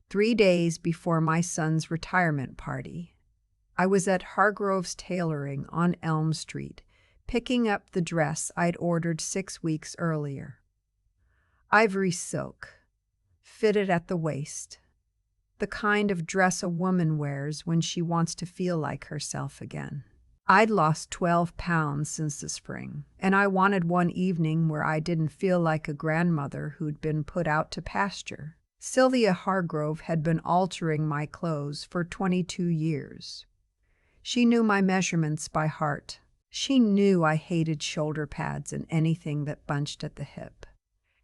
3 days before my son's retirement party. I was at Hargrove's Tailoring on Elm Street, picking up the dress I'd ordered 6 weeks earlier. Ivory silk, fitted at the waist. The kind of dress a woman wears when she wants to feel like herself again. I'd lost 12 pounds since the spring, and I wanted one evening where I didn't feel like a grandmother who'd been put out to pasture. Sylvia Hargrove had been altering my clothes for 22 years. She knew my measurements by heart. She knew I hated shoulder pads and anything that bunched at the hip.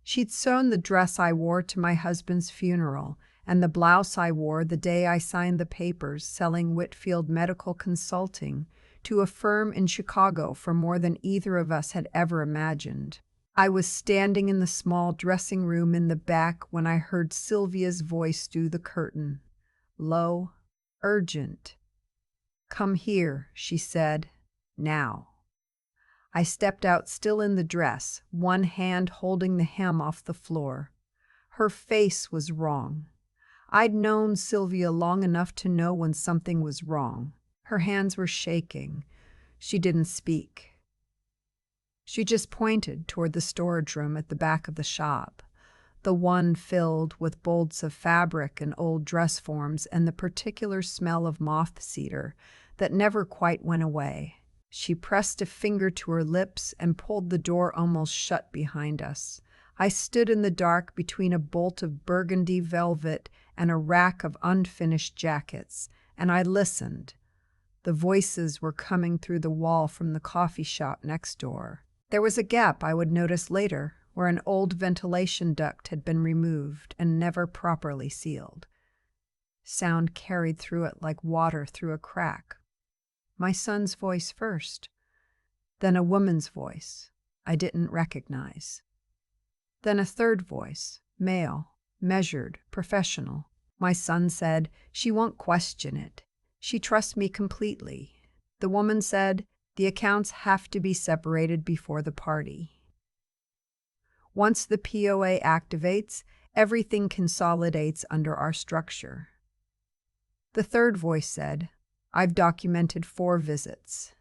She'd sewn the dress I wore to my husband's funeral and the blouse I wore the day I signed the papers selling Whitfield Medical Consulting to a firm in Chicago for more than either of us had ever imagined. I was standing in the small dressing room in the back when I heard Sylvia's voice through the curtain. Low, urgent. "Come here," she said. "Now." I stepped out still in the dress, one hand holding the hem off the floor. Her face was wrong. I'd known Sylvia long enough to know when something was wrong. Her hands were shaking. She didn't speak. She just pointed toward the storage room at the back of the shop, the one filled with bolts of fabric and old dress forms and the particular smell of moth cedar that never quite went away. She pressed a finger to her lips and pulled the door almost shut behind us. I stood in the dark between a bolt of burgundy velvet and a rack of unfinished jackets, and I listened. The voices were coming through the wall from the coffee shop next door. There was a gap I would notice later, where an old ventilation duct had been removed and never properly sealed. Sound carried through it like water through a crack. My son's voice first, then a woman's voice I didn't recognize. Then a third voice, male, measured, professional. My son said, "She won't question it. She trusts me completely." The woman said, "The accounts have to be separated before the party. Once the POA activates, everything consolidates under our structure." The third voice said, "I've documented 4 visits.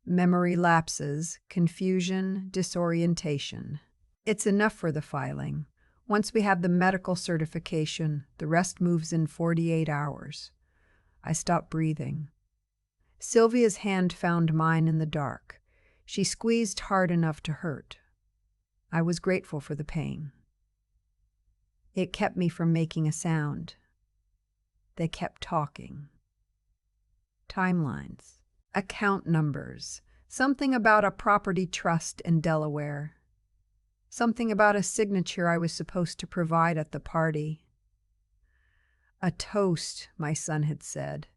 Memory lapses, confusion, disorientation. It's enough for the filing. Once we have the medical certification, the rest moves in 48 hours. I stopped breathing. Sylvia's hand found mine in the dark. She squeezed hard enough to hurt. I was grateful for the pain. It kept me from making a sound. They kept talking. Timelines, account numbers, something about a property trust in Delaware, something about a signature I was supposed to provide at the party. A toast, my son had said.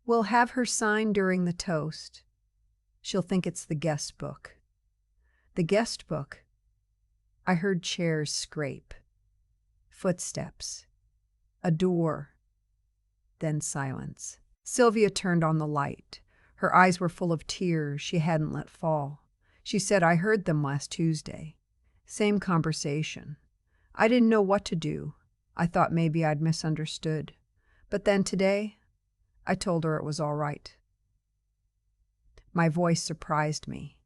"We'll have her sign during the toast. She'll think it's the guest book." The guest book. I heard chairs scrape, footsteps, a door, then silence. Sylvia turned on the light. Her eyes were full of tears she hadn't let fall. She said, "I heard them last Tuesday. Same conversation. I didn't know what to do. I thought maybe I'd misunderstood. But then today, I told her it was all right." My voice surprised me.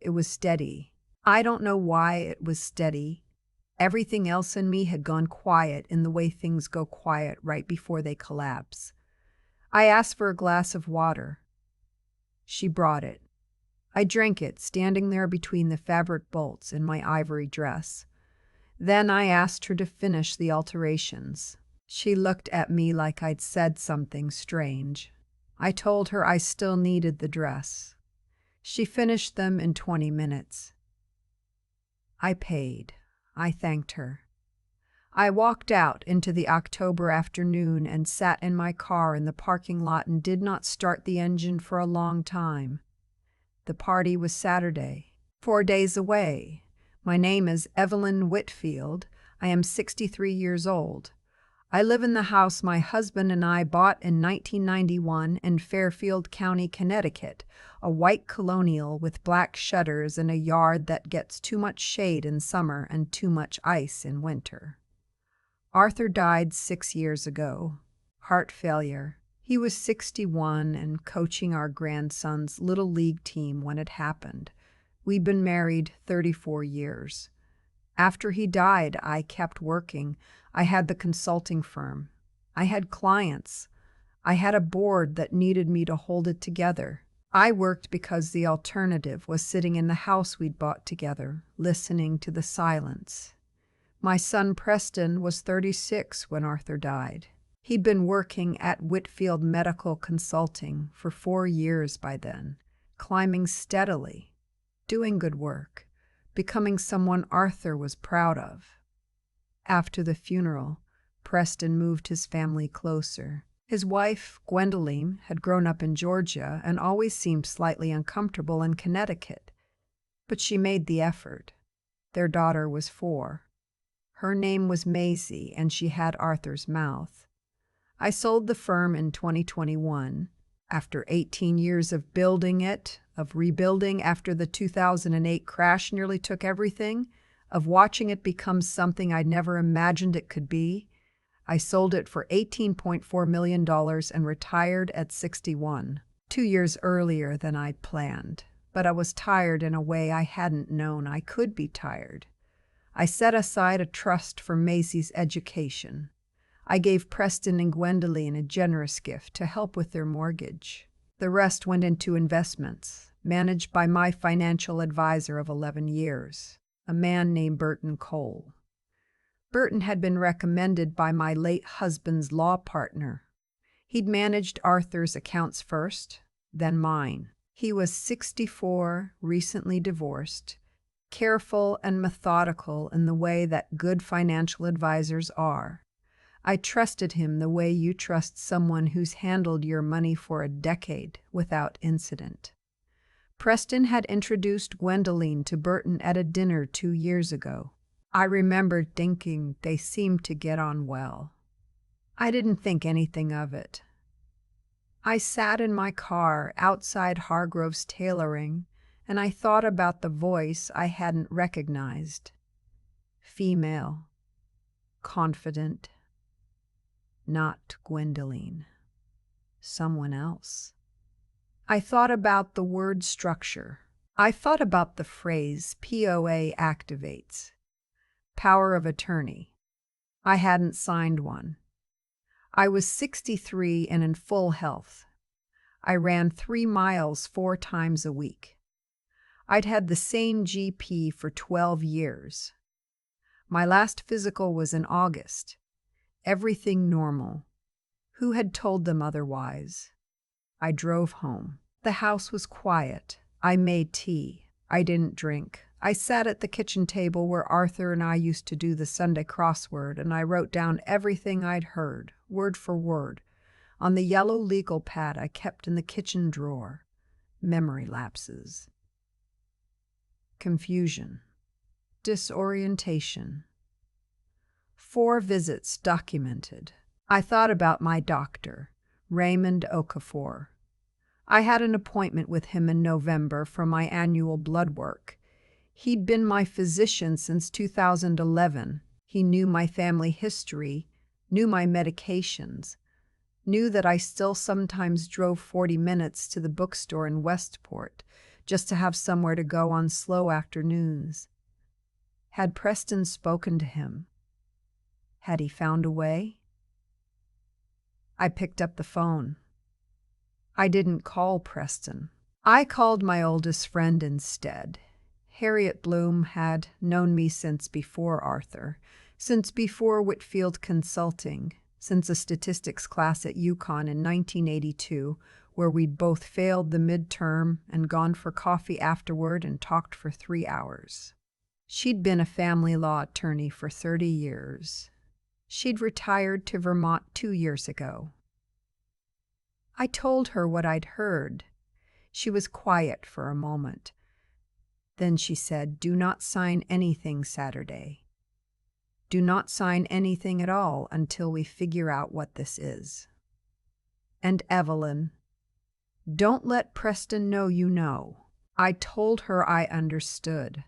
It was steady. I don't know why it was steady. Everything else in me had gone quiet in the way things go quiet right before they collapse. I asked for a glass of water. She brought it. I drank it, standing there between the fabric bolts in my ivory dress. Then I asked her to finish the alterations. She looked at me like I'd said something strange. I told her I still needed the dress. She finished them in 20 minutes. I paid. I thanked her. I walked out into the October afternoon and sat in my car in the parking lot and did not start the engine for a long time. The party was Saturday, 4 days away. My name is Evelyn Whitfield. I am 63 years old. I live in the house my husband and I bought in 1991 in Fairfield County, Connecticut, a white colonial with black shutters in a yard that gets too much shade in summer and too much ice in winter. Arthur died 6 years ago. Heart failure. He was 61 and coaching our grandson's little league team when it happened. We'd been married 34 years. After he died, I kept working. I had the consulting firm. I had clients. I had a board that needed me to hold it together. I worked because the alternative was sitting in the house we'd bought together, listening to the silence. My son Preston was 36 when Arthur died. He'd been working at Whitfield Medical Consulting for 4 years by then, climbing steadily, doing good work, becoming someone Arthur was proud of. After the funeral, Preston moved his family closer. His wife, Gwendoline, had grown up in Georgia and always seemed slightly uncomfortable in Connecticut. But she made the effort. Their daughter was 4. Her name was Maisie, and she had Arthur's mouth. I sold the firm in 2021. After 18 years of building it, of rebuilding after the 2008 crash nearly took everything, of watching it become something I'd never imagined it could be, I sold it for $18.4 million and retired at 61, 2 years earlier than I'd planned. But I was tired in a way I hadn't known I could be tired. I set aside a trust for Maisie's education. I gave Preston and Gwendoline a generous gift to help with their mortgage. The rest went into investments, managed by my financial advisor of 11 years, a man named Burton Cole. Burton had been recommended by my late husband's law partner. He'd managed Arthur's accounts first, then mine. He was 64, recently divorced, careful and methodical in the way that good financial advisors are. I trusted him the way you trust someone who's handled your money for a decade without incident. Preston had introduced Gwendoline to Burton at a dinner 2 years ago. I remembered thinking they seemed to get on well. I didn't think anything of it. I sat in my car outside Hargrove's Tailoring, and I thought about the voice I hadn't recognized. Female, confident, not Gwendoline. Someone else. I thought about the word structure. I thought about the phrase POA activates. Power of attorney. I hadn't signed one. I was 63 and in full health. I ran 3 miles 4 times a week. I'd had the same GP for 12 years. My last physical was in August. Everything normal. Who had told them otherwise? I drove home. The house was quiet. I made tea. I didn't drink. I sat at the kitchen table where Arthur and I used to do the Sunday crossword, and I wrote down everything I'd heard, word for word, on the yellow legal pad I kept in the kitchen drawer. Memory lapses. Confusion. Disorientation. 4 visits documented. I thought about my doctor, Raymond Okafor. I had an appointment with him in November for my annual blood work. He'd been my physician since 2011. He knew my family history, knew my medications, knew that I still sometimes drove 40 minutes to the bookstore in Westport just to have somewhere to go on slow afternoons. Had Preston spoken to him? Had he found a way? I picked up the phone. I didn't call Preston. I called my oldest friend instead. Harriet Bloom had known me since before Arthur, since before Whitfield Consulting, since a statistics class at UConn in 1982, where we'd both failed the midterm and gone for coffee afterward and talked for 3 hours. She'd been a family law attorney for 30 years. She'd retired to Vermont 2 years ago. I told her what I'd heard. She was quiet for a moment. Then she said, "Do not sign anything Saturday. Do not sign anything at all until we figure out what this is. And Evelyn, don't let Preston know you know." I told her I understood.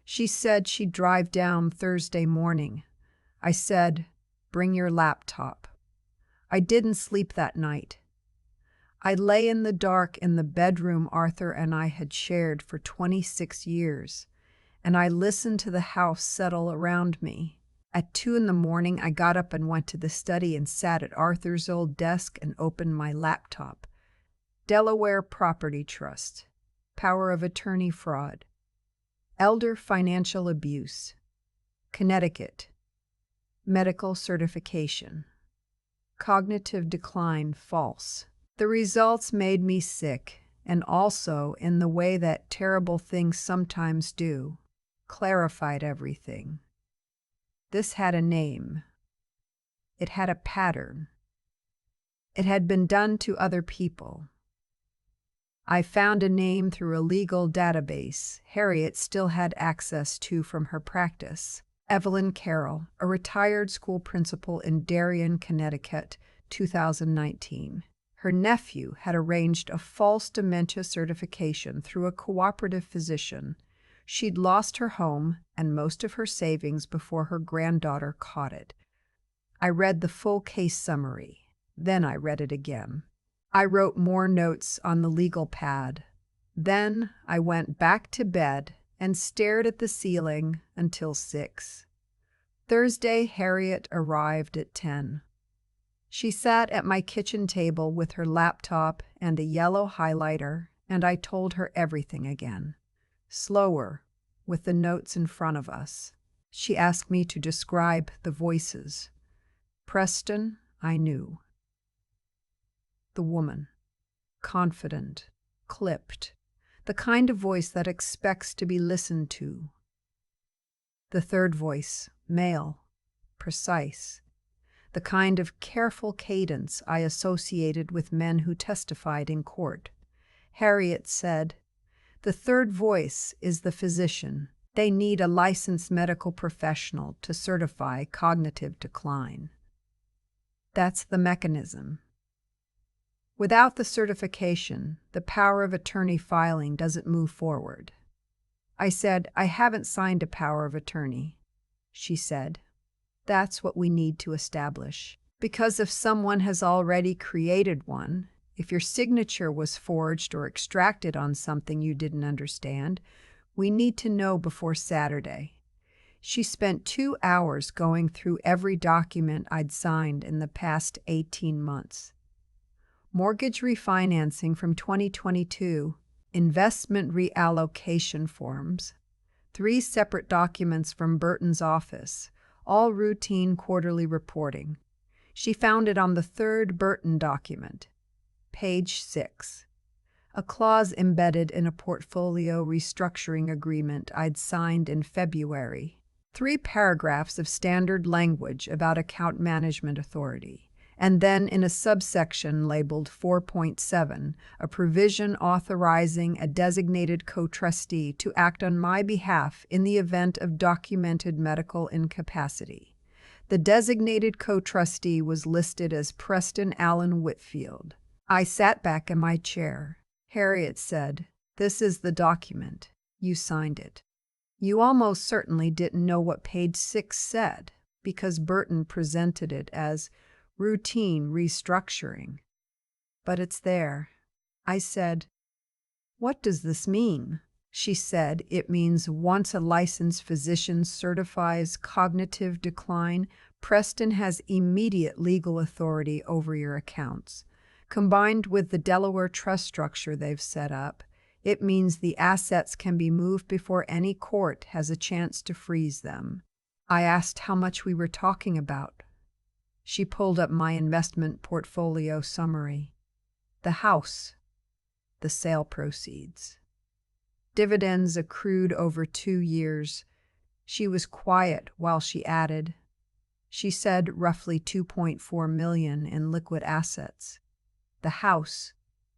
She said she'd drive down Thursday morning. I said, bring your laptop. I didn't sleep that night. I lay in the dark in the bedroom Arthur and I had shared for 26 years, and I listened to the house settle around me. At 2 in the morning, I got up and went to the study and sat at Arthur's old desk and opened my laptop. Delaware Property Trust. Power of attorney fraud. Elder financial abuse. Connecticut. Medical certification. Cognitive decline false. The results made me sick, and also, in the way that terrible things sometimes do, clarified everything. This had a name. It had a pattern. It had been done to other people. I found a name through a legal database Harriet still had access to from her practice. Evelyn Carroll, a retired school principal in Darien, Connecticut, 2019. Her nephew had arranged a false dementia certification through a cooperative physician. She'd lost her home and most of her savings before her granddaughter caught it. I read the full case summary. Then I read it again. I wrote more notes on the legal pad. Then I went back to bed and stared at the ceiling until 6. Thursday, Harriet arrived at 10. She sat at my kitchen table with her laptop and a yellow highlighter, and I told her everything again. Slower, with the notes in front of us. She asked me to describe the voices. Preston, I knew. The woman. Confident, clipped, the kind of voice that expects to be listened to. The third voice, male, precise, the kind of careful cadence I associated with men who testified in court. Harriet said, "The third voice is the physician. They need a licensed medical professional to certify cognitive decline." That's the mechanism. Without the certification, the power of attorney filing doesn't move forward. I said, "I haven't signed a power of attorney." She said, "That's what we need to establish. Because if someone has already created one, if your signature was forged or extracted on something you didn't understand, we need to know before Saturday." She spent 2 hours going through every document I'd signed in the past 18 months. Mortgage refinancing from 2022, investment reallocation forms, 3 separate documents from Burton's office, all routine quarterly reporting. She found it on the 3rd Burton document, page 6, a clause embedded in a portfolio restructuring agreement I'd signed in February, 3 paragraphs of standard language about account management authority. And then in a subsection labeled 4.7, a provision authorizing a designated co-trustee to act on my behalf in the event of documented medical incapacity. The designated co-trustee was listed as Preston Allen Whitfield. I sat back in my chair. Harriet said, "This is the document. You signed it. You almost certainly didn't know what page 6 said, because Burton presented it as routine restructuring. But it's there." I said, "What does this mean?" She said, "It means once a licensed physician certifies cognitive decline, Preston has immediate legal authority over your accounts. Combined with the Delaware trust structure they've set up, it means the assets can be moved before any court has a chance to freeze them." I asked how much we were talking about. She pulled up my investment portfolio summary. The house, the sale proceeds, dividends accrued over 2 years. She was quiet while she added. She said roughly $2.4 million in liquid assets. The house,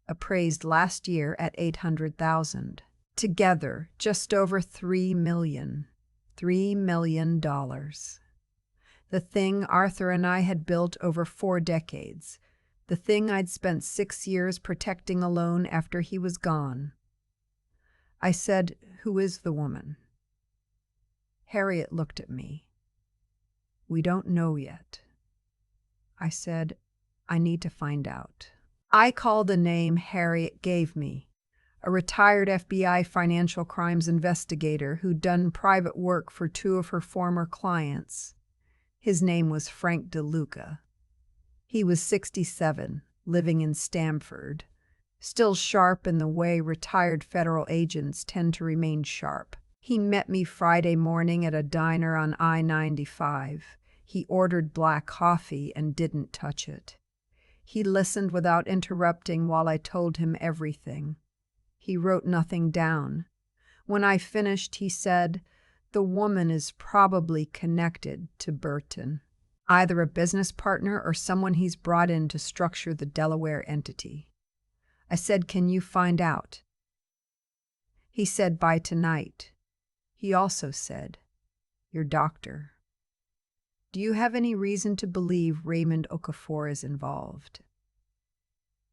appraised last year at $800,000. Together, just over $3 million. $3 million. The thing Arthur and I had built over 4 decades. The thing I'd spent 6 years protecting alone after he was gone. I said, "Who is the woman?" Harriet looked at me. "We don't know yet." I said, I need to find out. I called a name Harriet gave me, a retired FBI financial crimes investigator who'd done private work for two of her former clients. His name was Frank DeLuca. He was 67, living in Stamford, still sharp in the way retired federal agents tend to remain sharp. He met me Friday morning at a diner on I-95. He ordered black coffee and didn't touch it. He listened without interrupting while I told him everything. He wrote nothing down. When I finished, he said, "The woman is probably connected to Burton. Either a business partner or someone he's brought in to structure the Delaware entity." I said, "Can you find out?" He said, "By tonight." He also said, "Your doctor. Do you have any reason to believe Raymond Okafor is involved?"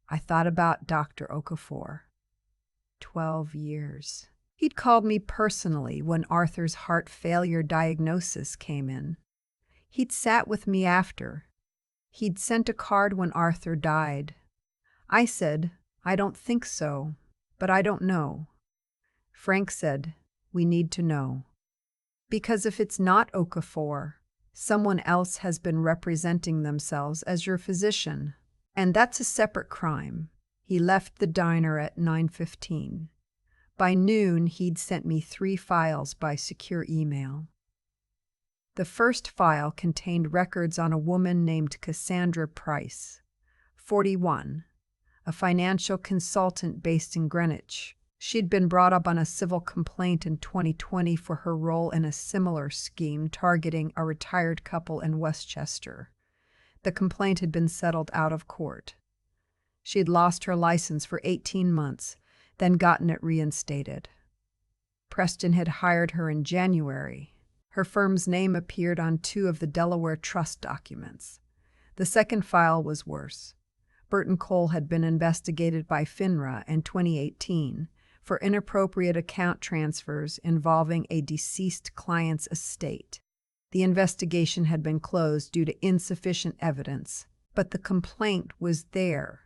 I thought about Dr. Okafor. 12 years. He'd called me personally when Arthur's heart failure diagnosis came in. He'd sat with me after. He'd sent a card when Arthur died. I said, "I don't think so, but I don't know." Frank said, "We need to know. Because if it's not Okafor, someone else has been representing themselves as your physician. And that's a separate crime." He left the diner at 9:15. By noon, he'd sent me 3 files by secure email. The first file contained records on a woman named Cassandra Price, 41, a financial consultant based in Greenwich. She'd been brought up on a civil complaint in 2020 for her role in a similar scheme targeting a retired couple in Westchester. The complaint had been settled out of court. She'd lost her license for 18 months, then gotten it reinstated. Preston had hired her in January. Her firm's name appeared on 2 of the Delaware trust documents. The second file was worse. Burton Cole had been investigated by FINRA in 2018 for inappropriate account transfers involving a deceased client's estate. The investigation had been closed due to insufficient evidence, but the complaint was there,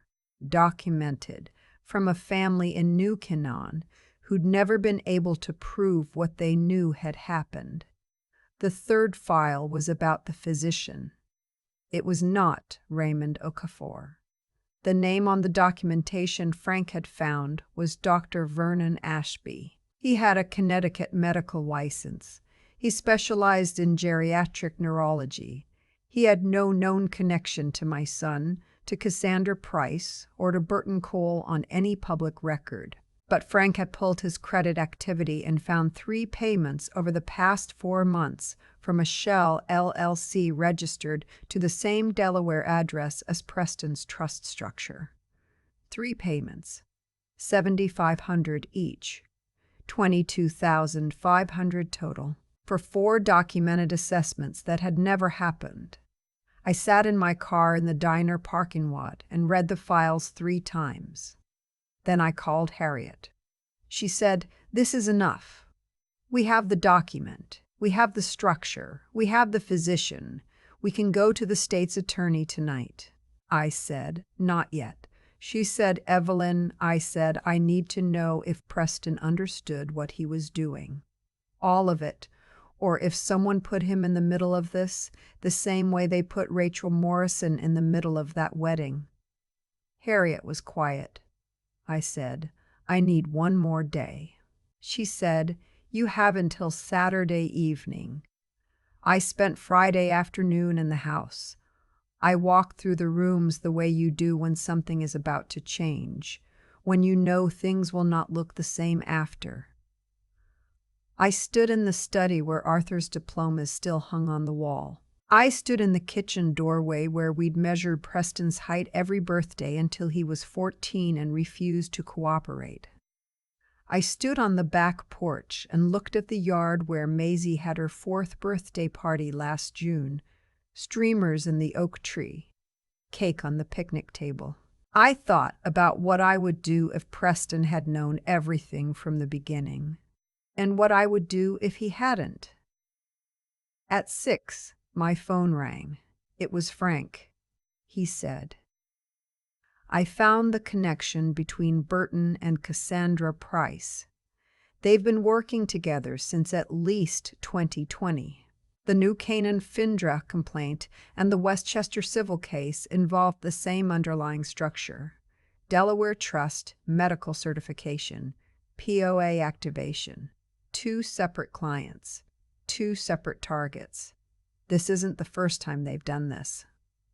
documented, from a family in New Canaan who'd never been able to prove what they knew had happened. The third file was about the physician. It was not Raymond Okafor. The name on the documentation Frank had found was Dr. Vernon Ashby. He had a Connecticut medical license. He specialized in geriatric neurology. He had no known connection to my son, to Cassandra Price, or to Burton Cole on any public record. But Frank had pulled his credit activity and found 3 payments over the past 4 months from a Shell LLC registered to the same Delaware address as Preston's trust structure. 3 payments, $7,500 each, $22,500 total, for 4 documented assessments that had never happened. I sat in my car in the diner parking lot and read the files 3 times. Then I called Harriet. She said, "This is enough. We have the document. We have the structure. We have the physician. We can go to the state's attorney tonight." I said, "Not yet." She said, "Evelyn," I said, "I need to know if Preston understood what he was doing. All of it. Or if someone put him in the middle of this, the same way they put Rachel Morrison in the middle of that wedding." Harriet was quiet. I said, "I need 1 more day." She said, "You have until Saturday evening." I spent Friday afternoon in the house. I walked through the rooms the way you do when something is about to change, when you know things will not look the same after. I stood in the study where Arthur's diplomas still hung on the wall. I stood in the kitchen doorway where we'd measured Preston's height every birthday until he was 14 and refused to cooperate. I stood on the back porch and looked at the yard where Maisie had her 4th birthday party last June, streamers in the oak tree, cake on the picnic table. I thought about what I would do if Preston had known everything from the beginning, and what I would do if he hadn't. At 6, my phone rang. It was Frank. he said. I found the connection between Burton and Cassandra Price. They've been working together since at least 2020. The New Canaan FINDRA complaint and the Westchester civil case involved the same underlying structure: Delaware Trust, medical certification, POA activation, 2 separate clients, 2 separate targets. This isn't the first time they've done this.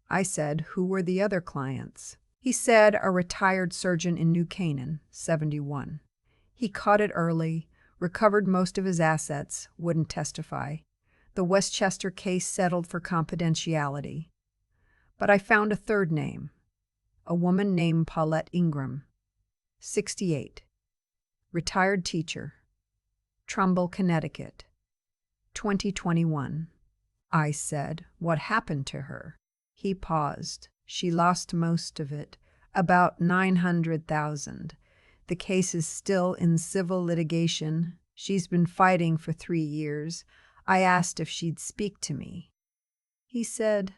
I said, who were the other clients? He said a retired surgeon in New Canaan, 71. He caught it early, recovered most of his assets, wouldn't testify. The Westchester case settled for confidentiality. But I found a third name, a woman named Paulette Ingram, 68, retired teacher, Trumbull, Connecticut, 2021. I said, what happened to her? He paused. She lost most of it, about $900,000. The case is still in civil litigation. She's been fighting for 3 years. I asked if she'd speak to me. He said,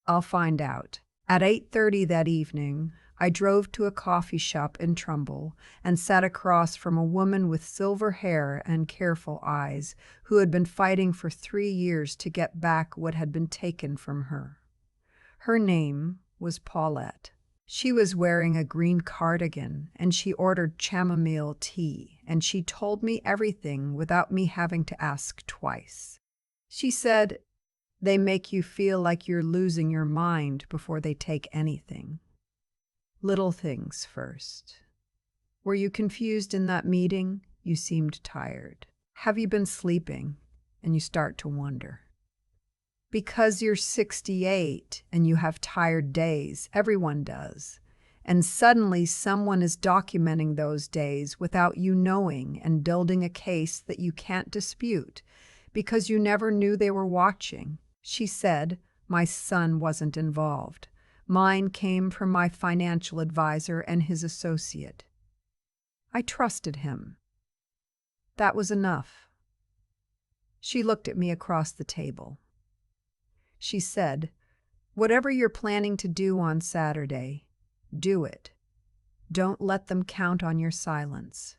I'll find out. At 8:30 that evening, I drove to a coffee shop in Trumbull and sat across from a woman with silver hair and careful eyes who had been fighting for 3 years to get back what had been taken from her. Her name was Paulette. She was wearing a green cardigan, and she ordered chamomile tea, and she told me everything without me having to ask twice. She said, they make you feel like you're losing your mind before they take anything. Little things first. Were you confused in that meeting? You seemed tired. Have you been sleeping? And you start to wonder. Because you're 68 and you have tired days, everyone does. And suddenly someone is documenting those days without you knowing and building a case that you can't dispute because you never knew they were watching. She said, my son wasn't involved. Mine came from my financial advisor and his associate. I trusted him. That was enough. She looked at me across the table. She said, whatever you're planning to do on Saturday, do it. Don't let them count on your silence.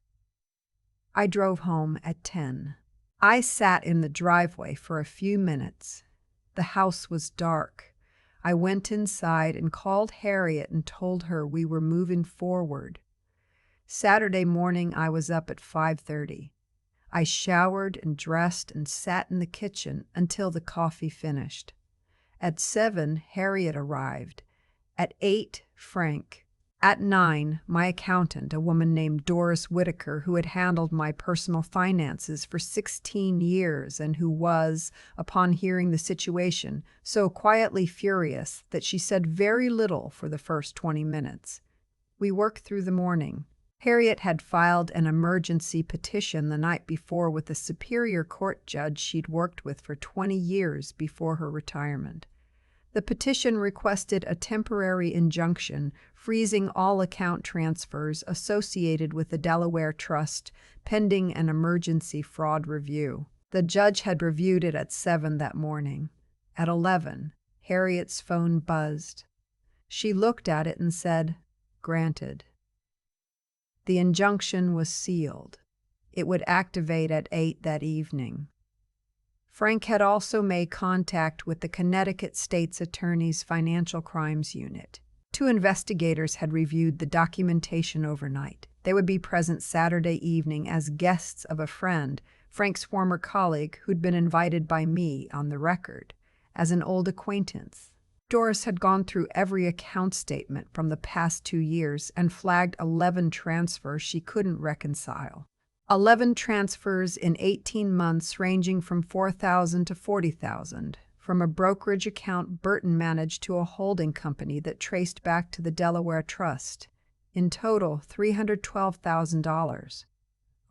I drove home at 10. I sat in the driveway for a few minutes. The house was dark. I went inside and called Harriet and told her we were moving forward. Saturday morning, I was up at 5:30. I showered and dressed and sat in the kitchen until the coffee finished. At 7, Harriet arrived. At 8, Frank. At 9, my accountant, a woman named Doris Whitaker, who had handled my personal finances for 16 years and who was, upon hearing the situation, so quietly furious that she said very little for the first 20 minutes. We worked through the morning. Harriet had filed an emergency petition the night before with a Superior Court judge she'd worked with for 20 years before her retirement. The petition requested a temporary injunction freezing all account transfers associated with the Delaware Trust pending an emergency fraud review. The judge had reviewed it at 7 that morning. At 11, Harriet's phone buzzed. She looked at it and said, "Granted." The injunction was sealed. It would activate at 8 that evening. Frank had also made contact with the Connecticut State's Attorney's Financial Crimes Unit. 2 investigators had reviewed the documentation overnight. They would be present Saturday evening as guests of a friend, Frank's former colleague, who'd been invited by me on the record as an old acquaintance. Doris had gone through every account statement from the past 2 years and flagged 11 transfers she couldn't reconcile. 11 transfers in 18 months ranging from $4,000 to $40,000, from a brokerage account Burton managed to a holding company that traced back to the Delaware Trust. In total, $312,000.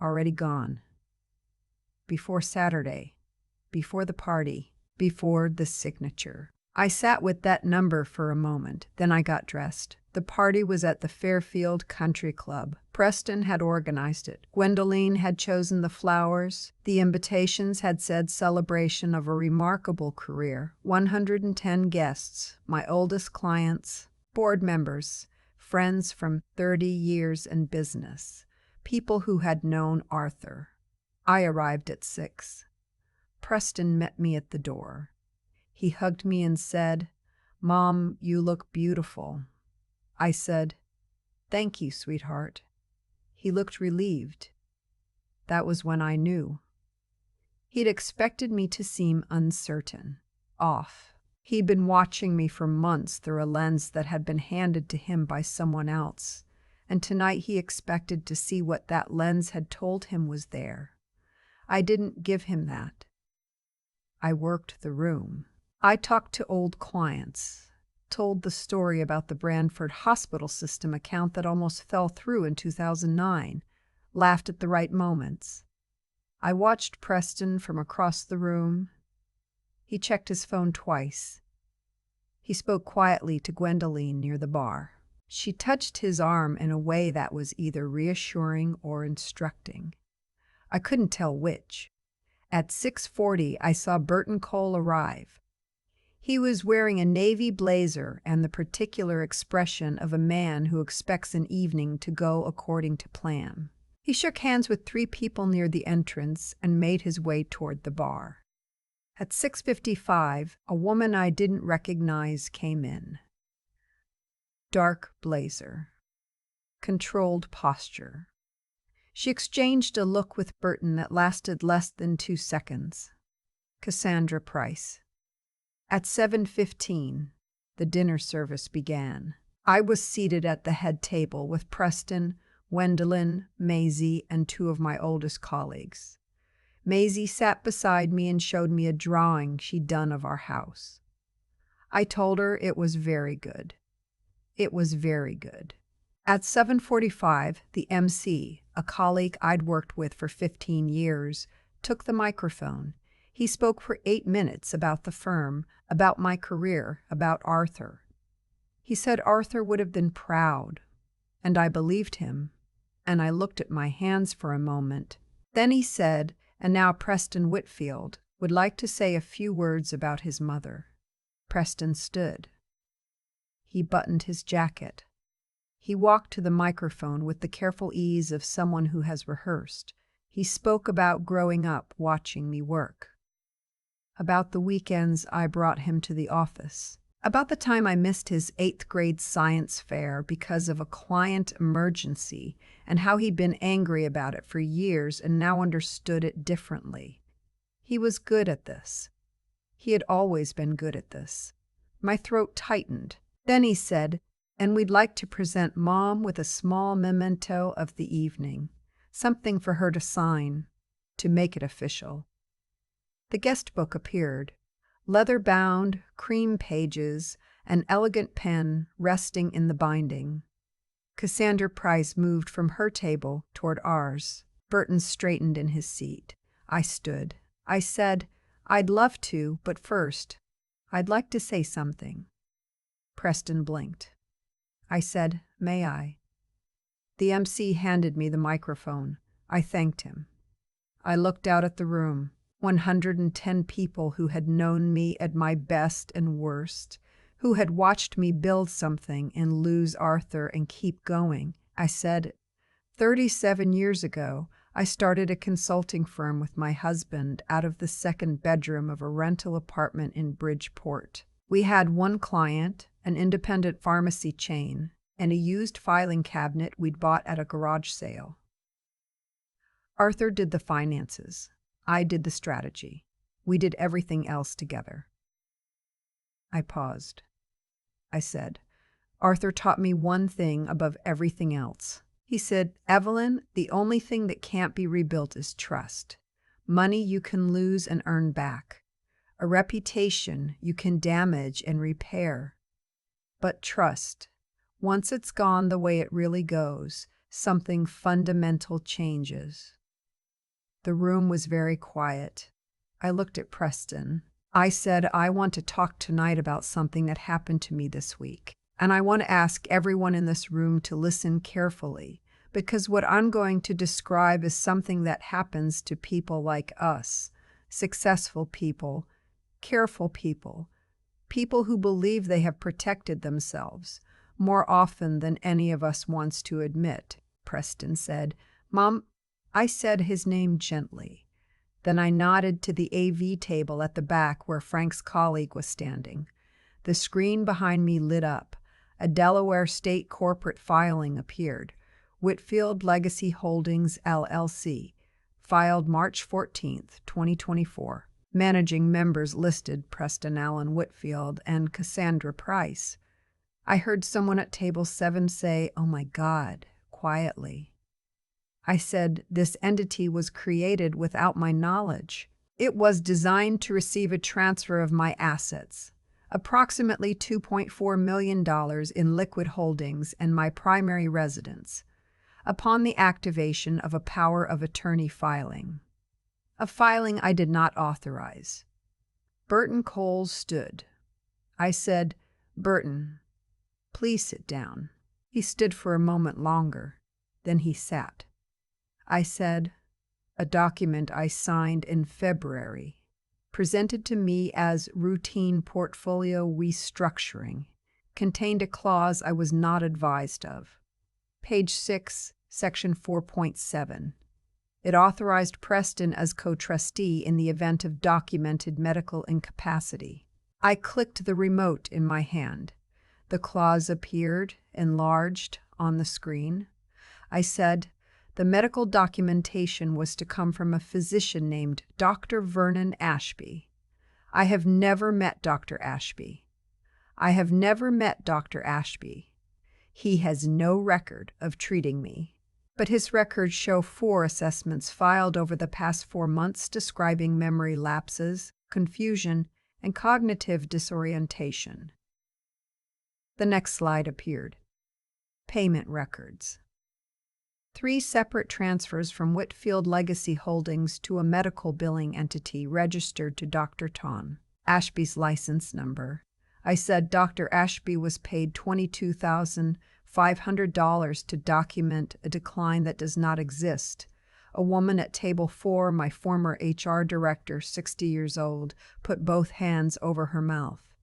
Already gone. Before Saturday. Before the party. Before the signature. I sat with that number for a moment, then I got dressed. The party was at the Fairfield Country Club. Preston had organized it. Gwendoline had chosen the flowers. The invitations had said celebration of a remarkable career. 110 guests, my oldest clients, board members, friends from 30 years in business, people who had known Arthur. I arrived at 6. Preston met me at the door. He hugged me and said, "Mom, you look beautiful." I said, "Thank you, sweetheart." He looked relieved. That was when I knew. He'd expected me to seem uncertain, off. He'd been watching me for months through a lens that had been handed to him by someone else, and tonight he expected to see what that lens had told him was there. I didn't give him that. I worked the room. I talked to old clients, told the story about the Branford hospital system account that almost fell through in 2009, laughed at the right moments. I watched Preston from across the room. He checked his phone twice. He spoke quietly to Gwendoline near the bar. She touched his arm in a way that was either reassuring or instructing. I couldn't tell which. At 6:40, I saw Burton Cole arrive. He was wearing a navy blazer and the particular expression of a man who expects an evening to go according to plan. He shook hands with 3 people near the entrance and made his way toward the bar. At 6:55, a woman I didn't recognize came in. Dark blazer. Controlled posture. She exchanged a look with Burton that lasted less than 2 seconds. Cassandra Price. At 7:15, the dinner service began. I was seated at the head table with Preston, Gwendoline, Maisie, and 2 of my oldest colleagues. Maisie sat beside me and showed me a drawing she'd done of our house. I told her it was very good. It was very good. At 7:45, the MC, a colleague I'd worked with for 15 years, took the microphone. He spoke for 8 minutes about the firm, about my career, about Arthur. He said Arthur would have been proud, and I believed him, and I looked at my hands for a moment. Then he said, and now Preston Whitfield would like to say a few words about his mother. Preston stood. He buttoned his jacket. He walked to the microphone with the careful ease of someone who has rehearsed. He spoke about growing up watching me work, about the weekends I brought him to the office, about the time I missed his 8th grade science fair because of a client emergency, and how he'd been angry about it for years and now understood it differently. He was good at this. He had always been good at this. My throat tightened. Then he said, "And we'd like to present Mom with a small memento of the evening, something for her to sign, to make it official." The guest book appeared, leather-bound, cream pages, an elegant pen resting in the binding. Cassandra Price moved from her table toward ours. Burton straightened in his seat. I stood. I said, "I'd love to, but first, I'd like to say something." Preston blinked. I said, "May I?" The MC handed me the microphone. I thanked him. I looked out at the room. 110 people who had known me at my best and worst, who had watched me build something and lose Arthur and keep going. I said, 37 years ago, I started a consulting firm with my husband out of the 2nd bedroom of a rental apartment in Bridgeport. We had one client, an independent pharmacy chain, and a used filing cabinet we'd bought at a garage sale. Arthur did the finances. I did the strategy. We did everything else together. I paused. I said, "Arthur taught me one thing above everything else." He said, "Evelyn, the only thing that can't be rebuilt is trust. Money you can lose and earn back. A reputation you can damage and repair. But trust, once it's gone the way it really goes, something fundamental changes." The room was very quiet. I looked at Preston. I said, "I want to talk tonight about something that happened to me this week." And I want to ask everyone in this room to listen carefully, because what I'm going to describe is something that happens to people like us, successful people, careful people, people who believe they have protected themselves more often than any of us wants to admit. Preston said, "Mom," I said his name gently. Then I nodded to the AV table at the back where Frank's colleague was standing. The screen behind me lit up. A Delaware state corporate filing appeared. Whitfield Legacy Holdings, LLC. Filed March 14, 2024. Managing members listed Preston Allen Whitfield and Cassandra Price. I heard someone at table 7 say, "Oh my God," quietly. I said, "This entity was created without my knowledge. It was designed to receive a transfer of my assets, approximately $2.4 million in liquid holdings and my primary residence, upon the activation of a power of attorney filing. A filing I did not authorize." Burton Coles stood. I said, "Burton, please sit down." He stood for a moment longer. Then he sat. I said, "A document I signed in February, presented to me as routine portfolio restructuring, contained a clause I was not advised of. Page 6, Section 4.7. It authorized Preston as co-trustee in the event of documented medical incapacity." I clicked the remote in my hand. The clause appeared, enlarged, on the screen. I said, "The medical documentation was to come from a physician named Dr. Vernon Ashby. I have never met Dr. Ashby. I have never met Dr. Ashby. He has no record of treating me. But his records show 4 assessments filed over the past 4 months describing memory lapses, confusion, and cognitive disorientation." The next slide appeared. Payment records. 3 separate transfers from Whitfield Legacy Holdings to a medical billing entity registered to Dr. Ton. Ashby's license number. I said Dr. Ashby was paid $22,500 to document a decline that does not exist. A woman at table 4, my former HR director, 60 years old, put both hands over her mouth.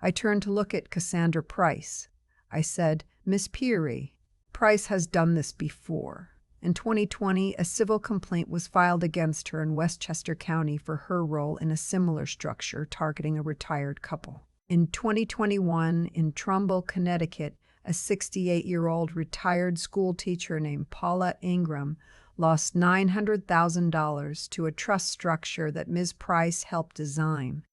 I turned to look at Cassandra Price. I said, "Miss Peary, Price has done this before. In 2020, a civil complaint was filed against her in Westchester County for her role in a similar structure targeting a retired couple. In 2021, in Trumbull, Connecticut, a 68-year-old retired school teacher named Paulette Ingram lost $900,000 to a trust structure that Ms. Price helped design."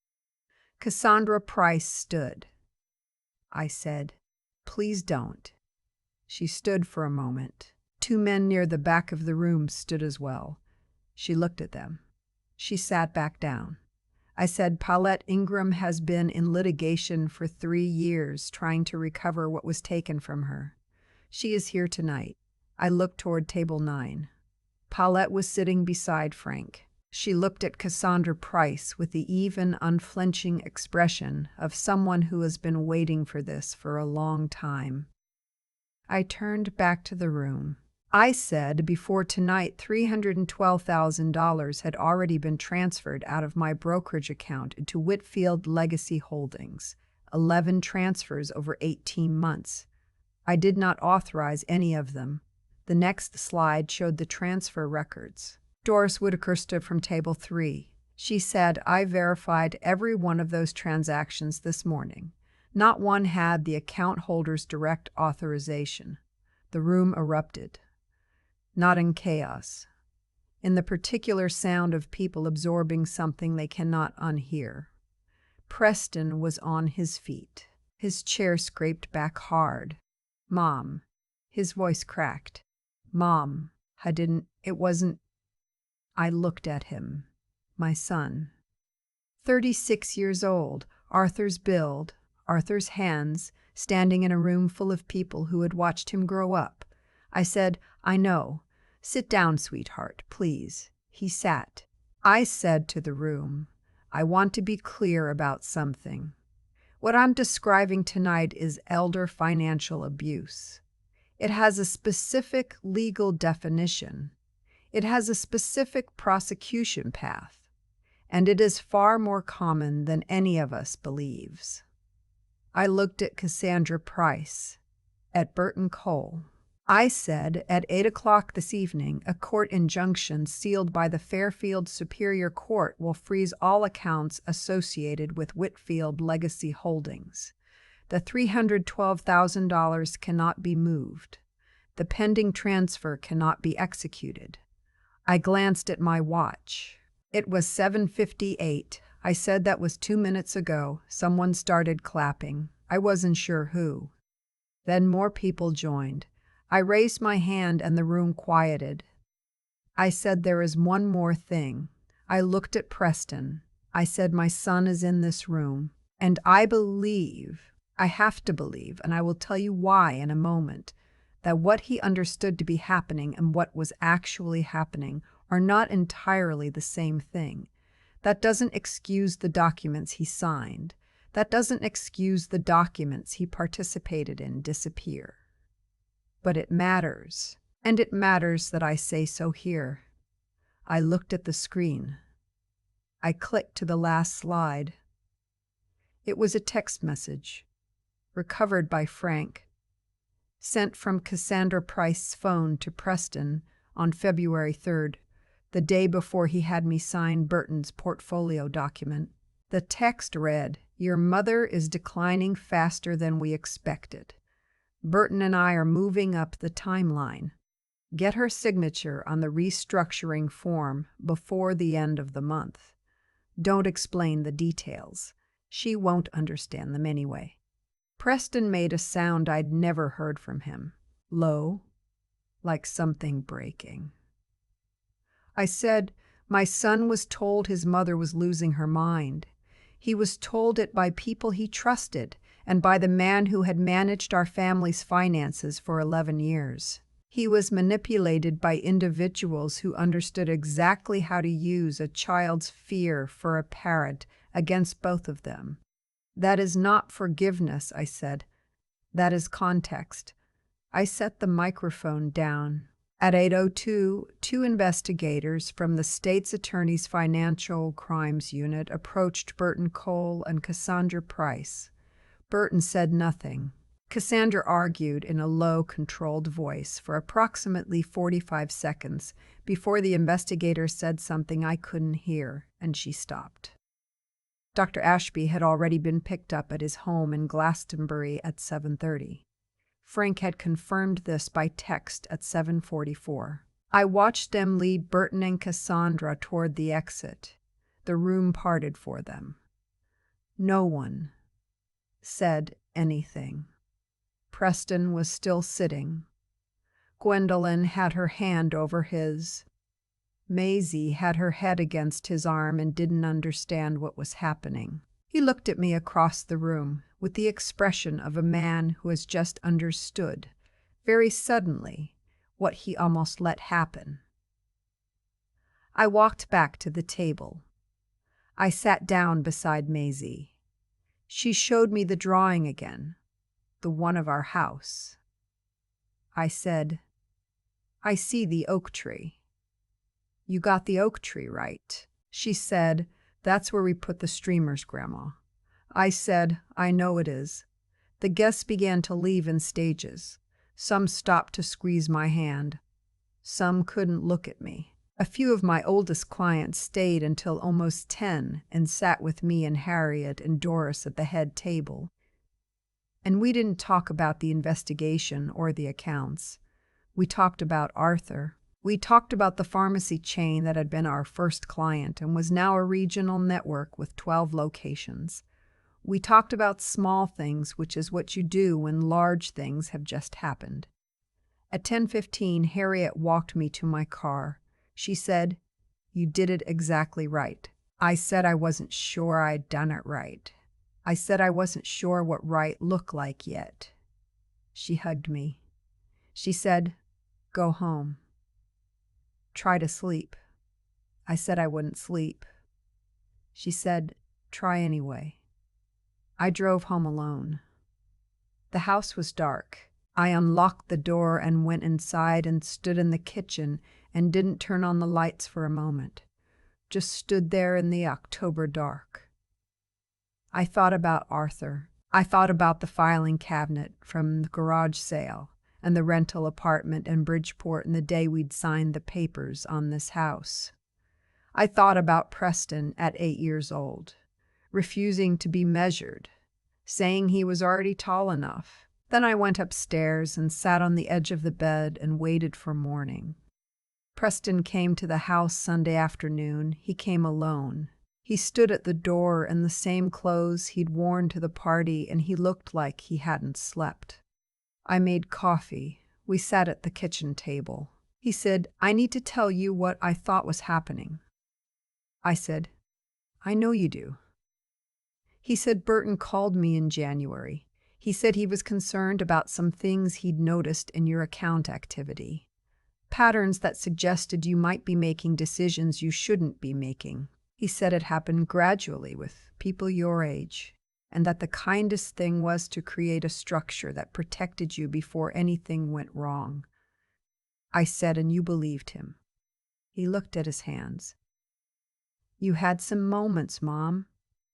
Cassandra Price stood. I said, "Please don't." She stood for a moment. 2 men near the back of the room stood as well. She looked at them. She sat back down. I said, "Paulette Ingram has been in litigation for 3 years trying to recover what was taken from her. She is here tonight." I looked toward table 9. Paulette was sitting beside Frank. She looked at Cassandra Price with the even, unflinching expression of someone who has been waiting for this for a long time. I turned back to the room. I said before tonight $312,000 had already been transferred out of my brokerage account into Whitfield Legacy Holdings, 11 transfers over 18 months. I did not authorize any of them. The next slide showed the transfer records. Doris Whitaker stood from table 3. She said, "I verified every one of those transactions this morning. Not one had the account holder's direct authorization." The room erupted. Not in chaos. In the particular sound of people absorbing something they cannot unhear. Preston was on his feet. His chair scraped back hard. "Mom." His voice cracked. "Mom, it wasn't." I looked at him. My son. 36 years old, Arthur's build, Arthur's hands, standing in a room full of people who had watched him grow up. I said, "I know. Sit down, sweetheart, please." He sat. I said to the room, "I want to be clear about something. What I'm describing tonight is elder financial abuse. It has a specific legal definition. It has a specific prosecution path. And it is far more common than any of us believes. I looked at Cassandra Price, at Burton Cole. I said, at 8 o'clock this evening, a court injunction sealed by the Fairfield Superior Court will freeze all accounts associated with Whitfield Legacy Holdings. The $312,000 cannot be moved. The pending transfer cannot be executed. I glanced at my watch. It was 7:58. I said that was 2 minutes ago. Someone started clapping. I wasn't sure who. Then more people joined. I raised my hand and the room quieted. I said, there is one more thing. I looked at Preston. I said, my son is in this room. And I have to believe, and I will tell you why in a moment, that what he understood to be happening and what was actually happening are not entirely the same thing. That doesn't excuse the documents he signed. That doesn't excuse the documents he participated in disappear. But it matters, and it matters that I say so here. I looked at the screen. I clicked to the last slide. It was a text message, recovered by Frank, sent from Cassandra Price's phone to Preston on February 3rd, the day before he had me sign Burton's portfolio document. The text read, your mother is declining faster than we expected. Burton and I are moving up the timeline. Get her signature on the restructuring form before the end of the month. Don't explain the details. She won't understand them anyway. Preston made a sound I'd never heard from him. Low, like something breaking. I said, my son was told his mother was losing her mind. He was told it by people he trusted and by the man who had managed our family's finances for 11 years. He was manipulated by individuals who understood exactly how to use a child's fear for a parent against both of them. That is not forgiveness, I said. That is context. I set the microphone down. At 8:02, 2 investigators from the state's attorney's financial crimes unit approached Burton Cole and Cassandra Price. Burton said nothing. Cassandra argued in a low, controlled voice for approximately 45 seconds before the investigator said something I couldn't hear, and she stopped. Dr. Ashby had already been picked up at his home in Glastonbury at 7:30. Frank had confirmed this by text at 7:44. I watched them lead Burton and Cassandra toward the exit. The room parted for them. No one said anything. Preston was still sitting. Gwendolyn had her hand over his. Maisie had her head against his arm and didn't understand what was happening. He looked at me across the room with the expression of a man who has just understood, very suddenly, what he almost let happen. I walked back to the table. I sat down beside Maisie. She showed me the drawing again, the one of our house. I said, I see the oak tree. You got the oak tree right. She said, that's where we put the streamers, Grandma. I said, I know it is. The guests began to leave in stages. Some stopped to squeeze my hand. Some couldn't look at me. A few of my oldest clients stayed until almost 10 and sat with me and Harriet and Doris at the head table. And we didn't talk about the investigation or the accounts. We talked about Arthur. We talked about the pharmacy chain that had been our first client and was now a regional network with 12 locations. We talked about small things, which is what you do when large things have just happened. At 10:15, Harriet walked me to my car. She said, you did it exactly right. I said I wasn't sure I'd done it right. I said I wasn't sure what right looked like yet. She hugged me. She said, go home. Try to sleep. I said I wouldn't sleep. She said, try anyway. I drove home alone. The house was dark. I unlocked the door and went inside and stood in the kitchen and didn't turn on the lights for a moment. Just stood there in the October dark. I thought about Arthur. I thought about the filing cabinet from the garage sale and the rental apartment in Bridgeport and the day we'd signed the papers on this house. I thought about Preston at 8 years old, refusing to be measured, saying he was already tall enough. Then I went upstairs and sat on the edge of the bed and waited for morning. Preston came to the house Sunday afternoon. He came alone. He stood at the door in the same clothes he'd worn to the party, and he looked like he hadn't slept. I made coffee. We sat at the kitchen table. He said, "I need to tell you what I thought was happening." I said, "I know you do." He said, "Burton called me in January. He said he was concerned about some things he'd noticed in your account activity. Patterns that suggested you might be making decisions you shouldn't be making. He said it happened gradually with people your age, and that the kindest thing was to create a structure that protected you before anything went wrong." I said, "And you believed him?" He looked at his hands. "You had some moments, Mom.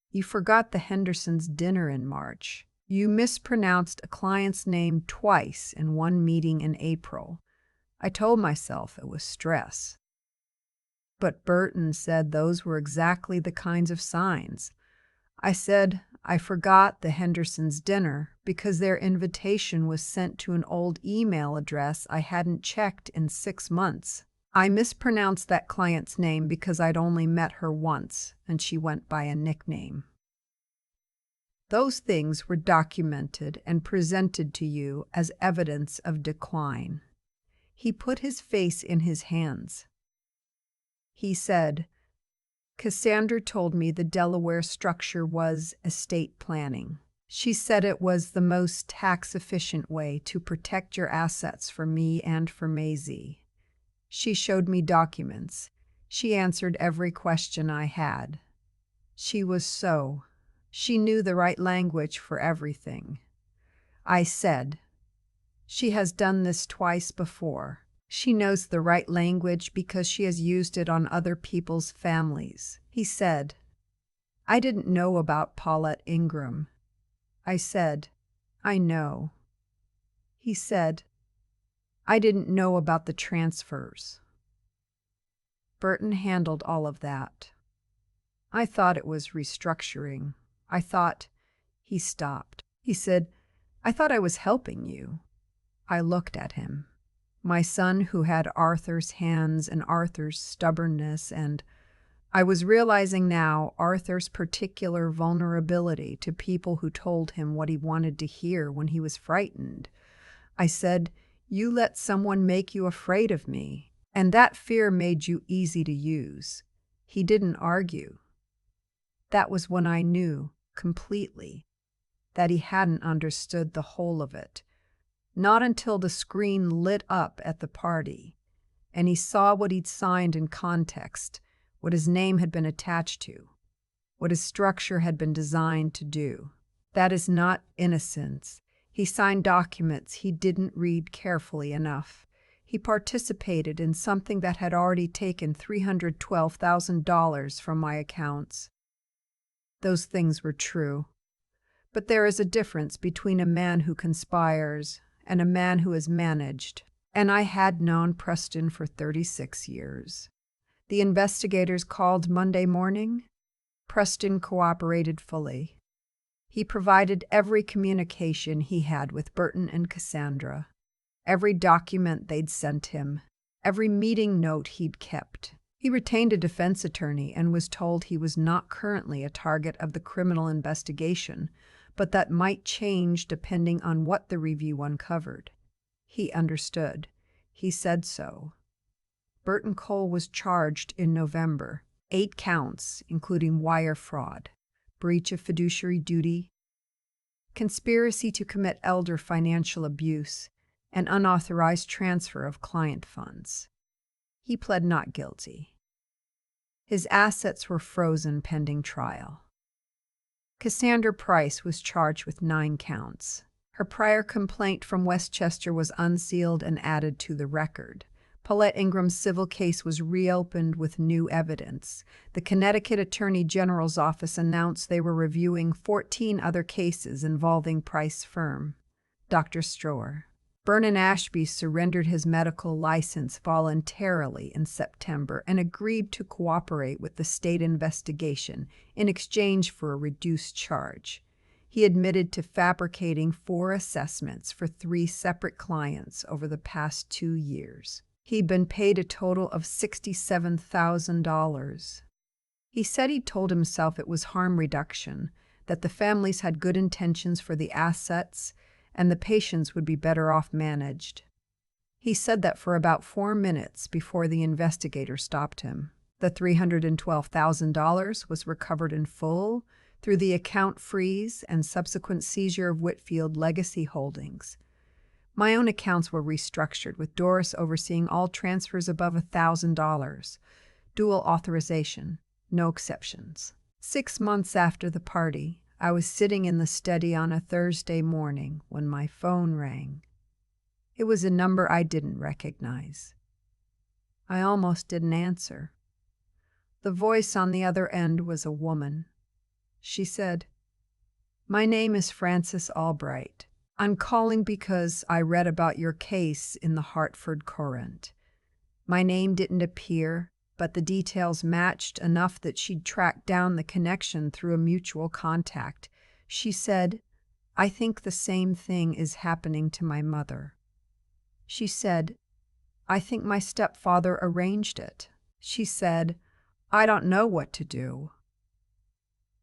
You forgot the Hendersons' dinner in March. You mispronounced a client's name twice in one meeting in April. I told myself it was stress. But Burton said those were exactly the kinds of signs. I said I forgot the Hendersons' dinner because their invitation was sent to an old email address I hadn't checked in 6 months. I mispronounced that client's name because I'd only met her once, and she went by a nickname. Those things were documented and presented to you as evidence of decline." He put his face in his hands. He said, "Cassandra told me the Delaware structure was estate planning. She said it was the most tax-efficient way to protect your assets for me and for Maisie. She showed me documents. She answered every question I had. She knew the right language for everything." I said, "She has done this twice before. She knows the right language because she has used it on other people's families." He said, "I didn't know about Paulette Ingram." I said, "I know." He said, "I didn't know about the transfers." Burton handled all of that. I thought it was restructuring. I thought. He stopped. He said, "I thought I was helping you." I looked at him. My son who had Arthur's hands and Arthur's stubbornness, and I was realizing now Arthur's particular vulnerability to people who told him what he wanted to hear when he was frightened. I said, "You let someone make you afraid of me, and that fear made you easy to use." He didn't argue. That was when I knew, completely, that he hadn't understood the whole of it. Not until the screen lit up at the party, and he saw what he'd signed in context, what his name had been attached to, what his structure had been designed to do. That is not innocence. He signed documents he didn't read carefully enough. He participated in something that had already taken $312,000 from my accounts. Those things were true. But there is a difference between a man who conspires and a man who is managed, and I had known Preston for 36 years. The investigators called Monday morning. Preston cooperated fully. He provided every communication he had with Burton and Cassandra, every document they'd sent him, every meeting note he'd kept. He retained a defense attorney and was told he was not currently a target of the criminal investigation, but that might change depending on what the review uncovered. He understood. He said so. Burton Cole was charged in November, 8 counts, including wire fraud, breach of fiduciary duty, conspiracy to commit elder financial abuse, and unauthorized transfer of client funds. He pled not guilty. His assets were frozen pending trial. Cassandra Price was charged with 9 counts. Her prior complaint from Westchester was unsealed and added to the record. Paulette Ingram's civil case was reopened with new evidence. The Connecticut Attorney General's office announced they were reviewing 14 other cases involving Price's firm. Dr. Stroer. Vernon Ashby surrendered his medical license voluntarily in September and agreed to cooperate with the state investigation in exchange for a reduced charge. He admitted to fabricating 4 assessments for 3 separate clients over the past 2 years. He'd been paid a total of $67,000. He said he'd told himself it was harm reduction, that the families had good intentions for the assets, and the patients would be better off managed. He said that for about 4 minutes before the investigator stopped him. The $312,000 was recovered in full through the account freeze and subsequent seizure of Whitfield Legacy Holdings. My own accounts were restructured, with Doris overseeing all transfers above $1,000. Dual authorization, no exceptions. 6 months after the party, I was sitting in the study on a Thursday morning when my phone rang. It was a number I didn't recognize. I almost didn't answer. The voice on the other end was a woman. She said, "My name is Frances Albright. I'm calling because I read about your case in the Hartford Courant." My name didn't appear, but the details matched enough that she'd tracked down the connection through a mutual contact. She said, "I think the same thing is happening to my mother." She said, "I think my stepfather arranged it." She said, "I don't know what to do."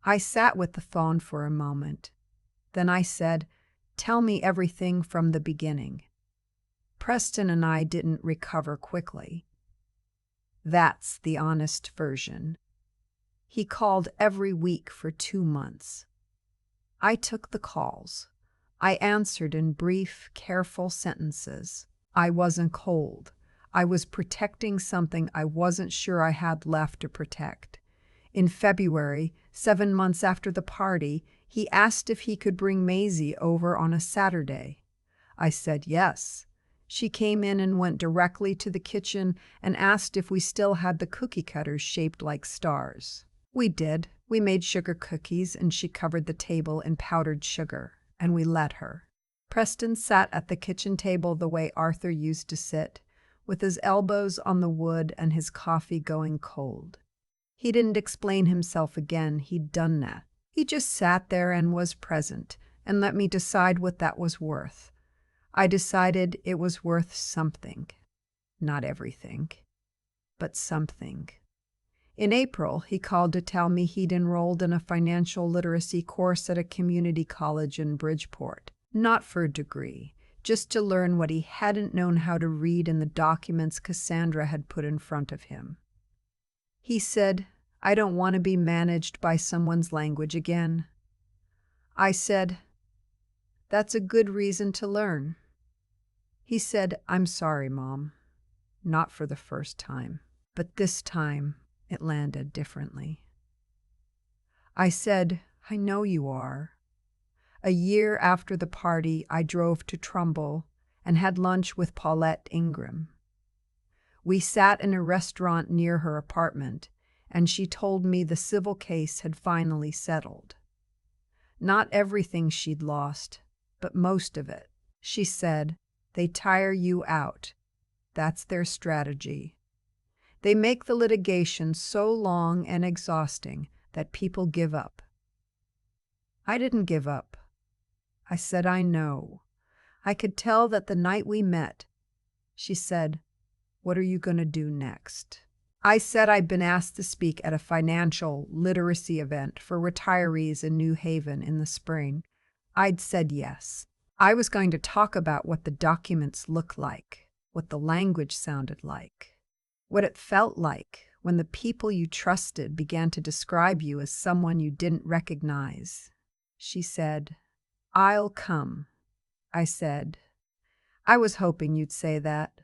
I sat with the phone for a moment. Then I said, "Tell me everything from the beginning." Preston and I didn't recover quickly. That's the honest version. He called every week for 2 months. I took the calls. I answered in brief, careful sentences. I wasn't cold. I was protecting something I wasn't sure I had left to protect. In February, 7 months after the party, he asked if he could bring Maisie over on a Saturday. I said yes. She came in and went directly to the kitchen and asked if we still had the cookie cutters shaped like stars. We did. We made sugar cookies, and she covered the table in powdered sugar, and we let her. Preston sat at the kitchen table the way Arthur used to sit, with his elbows on the wood and his coffee going cold. He didn't explain himself again. He'd done that. He just sat there and was present, and let me decide what that was worth. I decided it was worth something. Not everything, but something. In April, he called to tell me he'd enrolled in a financial literacy course at a community college in Bridgeport. Not for a degree, just to learn what he hadn't known how to read in the documents Cassandra had put in front of him. He said, "I don't want to be managed by someone's language again." I said, "That's a good reason to learn." He said, "I'm sorry, Mom." Not for the first time, but this time it landed differently. I said, "I know you are." A year after the party, I drove to Trumbull and had lunch with Paulette Ingram. We sat in a restaurant near her apartment, and she told me the civil case had finally settled. Not everything she'd lost, but most of it. She said, "They tire you out. That's their strategy. They make the litigation so long and exhausting that people give up." I didn't give up. I said, "I know." I could tell that the night we met. She said, "What are you going to do next?" I said I'd been asked to speak at a financial literacy event for retirees in New Haven in the spring. I'd said yes. I was going to talk about what the documents looked like, what the language sounded like, what it felt like when the people you trusted began to describe you as someone you didn't recognize. She said, "I'll come." I said, "I was hoping you'd say that.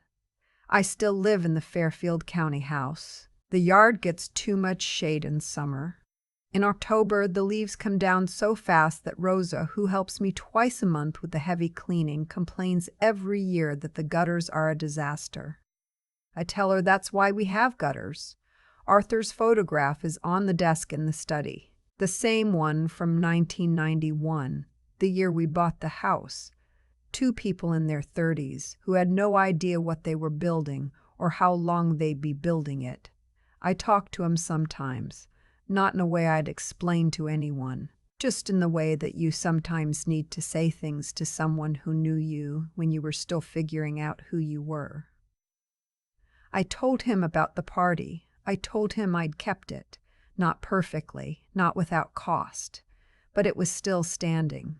I still live in the Fairfield County house. The yard gets too much shade in summer. In October, the leaves come down so fast that Rosa, who helps me twice a month with the heavy cleaning, complains every year that the gutters are a disaster. I tell her that's why we have gutters. Arthur's photograph is on the desk in the study, the same one from 1991, the year we bought the house. Two people in their 30s who had no idea what they were building or how long they'd be building it. I talk to him sometimes, not in a way I'd explain to anyone, just in the way that you sometimes need to say things to someone who knew you when you were still figuring out who you were. I told him about the party. I told him I'd kept it, not perfectly, not without cost, but it was still standing.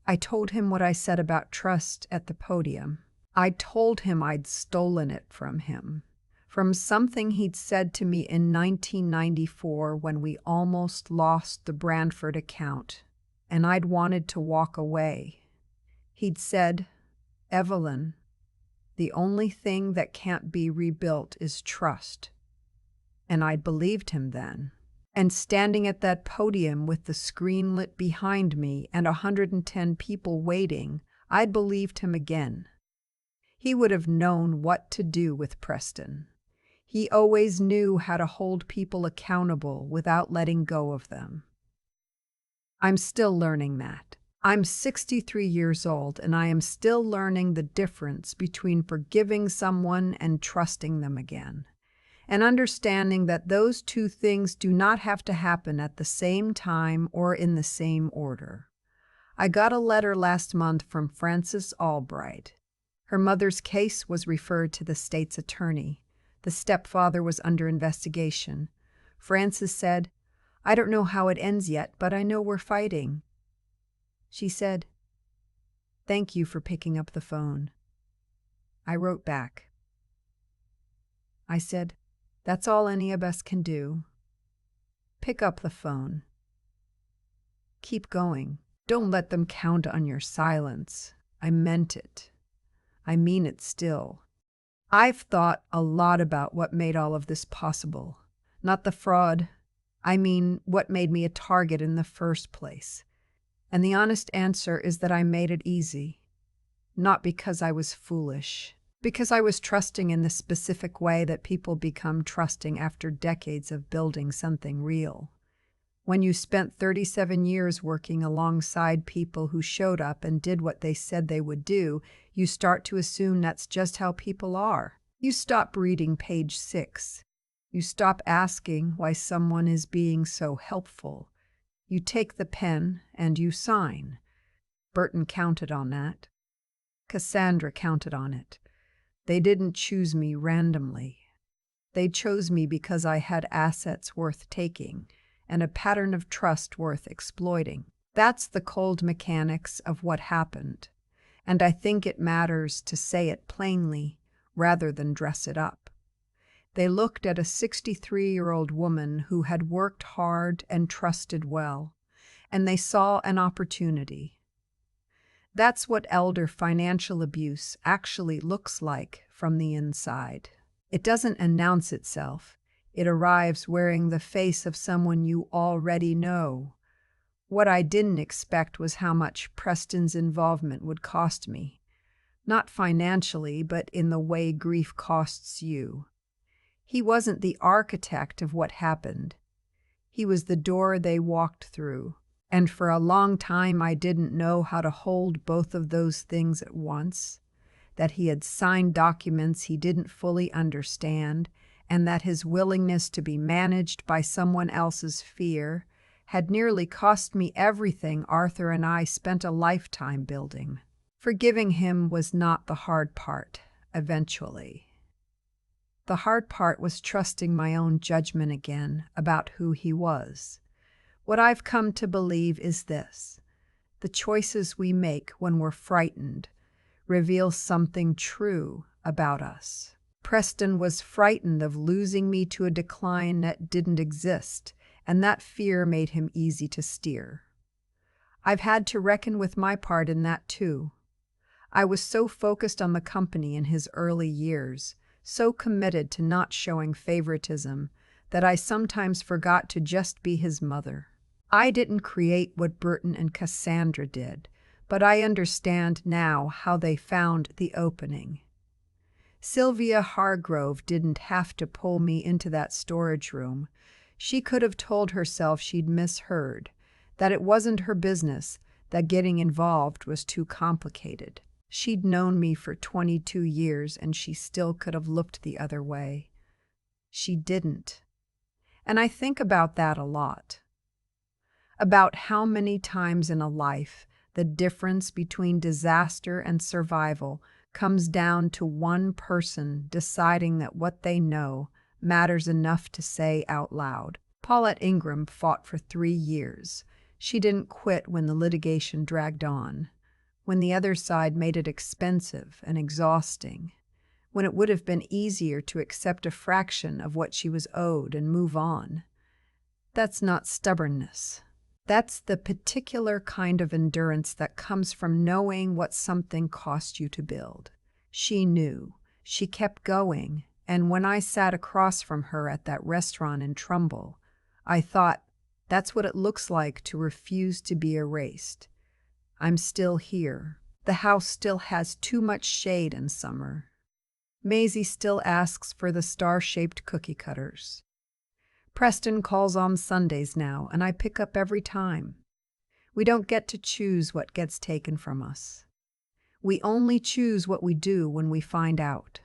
I told him what I said about trust at the podium. I told him I'd stolen it from him, from something he'd said to me in 1994 when we almost lost the Brantford account, and I'd wanted to walk away. He'd said, "Evelyn, the only thing that can't be rebuilt is trust." And I'd believed him then. And standing at that podium with the screen lit behind me and 110 people waiting, I'd believed him again. He would have known what to do with Preston. He always knew how to hold people accountable without letting go of them. I'm still learning that. I'm 63 years old, and I am still learning the difference between forgiving someone and trusting them again, and understanding that those two things do not have to happen at the same time or in the same order. I got a letter last month from Frances Albright. Her mother's case was referred to the state's attorney. The stepfather was under investigation. Frances said, "I don't know how it ends yet, but I know we're fighting." She said, "Thank you for picking up the phone." I wrote back. I said, "That's all any of us can do. Pick up the phone. Keep going. Don't let them count on your silence." I meant it. I mean it still. I've thought a lot about what made all of this possible. Not the fraud. I mean, what made me a target in the first place. And the honest answer is that I made it easy. Not because I was foolish. Because I was trusting in the specific way that people become trusting after decades of building something real. When you spent 37 years working alongside people who showed up and did what they said they would do, you start to assume that's just how people are. You stop reading page 6. You stop asking why someone is being so helpful. You take the pen and you sign. Burton counted on that. Cassandra counted on it. They didn't choose me randomly. They chose me because I had assets worth taking and a pattern of trust worth exploiting. That's the cold mechanics of what happened, and I think it matters to say it plainly rather than dress it up. They looked at a 63-year-old woman who had worked hard and trusted well, and they saw an opportunity. That's what elder financial abuse actually looks like from the inside. It doesn't announce itself. It arrives wearing the face of someone you already know. What I didn't expect was how much Preston's involvement would cost me. Not financially, but in the way grief costs you. He wasn't the architect of what happened. He was the door they walked through. And for a long time I didn't know how to hold both of those things at once. That he had signed documents he didn't fully understand, and that his willingness to be managed by someone else's fear had nearly cost me everything Arthur and I spent a lifetime building. Forgiving him was not the hard part, eventually. The hard part was trusting my own judgment again about who he was. What I've come to believe is this: the choices we make when we're frightened reveal something true about us. Preston was frightened of losing me to a decline that didn't exist, and that fear made him easy to steer. I've had to reckon with my part in that too. I was so focused on the company in his early years, so committed to not showing favoritism, that I sometimes forgot to just be his mother. I didn't create what Burton and Cassandra did, but I understand now how they found the opening. Sylvia Hargrove didn't have to pull me into that storage room. She could have told herself she'd misheard, that it wasn't her business, that getting involved was too complicated. She'd known me for 22 years and she still could have looked the other way. She didn't. And I think about that a lot. About how many times in a life the difference between disaster and survival comes down to one person deciding that what they know matters enough to say out loud. Paulette Ingram fought for 3 years. She didn't quit when the litigation dragged on, when the other side made it expensive and exhausting, when it would have been easier to accept a fraction of what she was owed and move on. That's not stubbornness. That's the particular kind of endurance that comes from knowing what something cost you to build. She knew. She kept going, and when I sat across from her at that restaurant in Trumbull, I thought, that's what it looks like to refuse to be erased. I'm still here. The house still has too much shade in summer. Maisie still asks for the star-shaped cookie cutters. Preston calls on Sundays now, and I pick up every time. We don't get to choose what gets taken from us. We only choose what we do when we find out.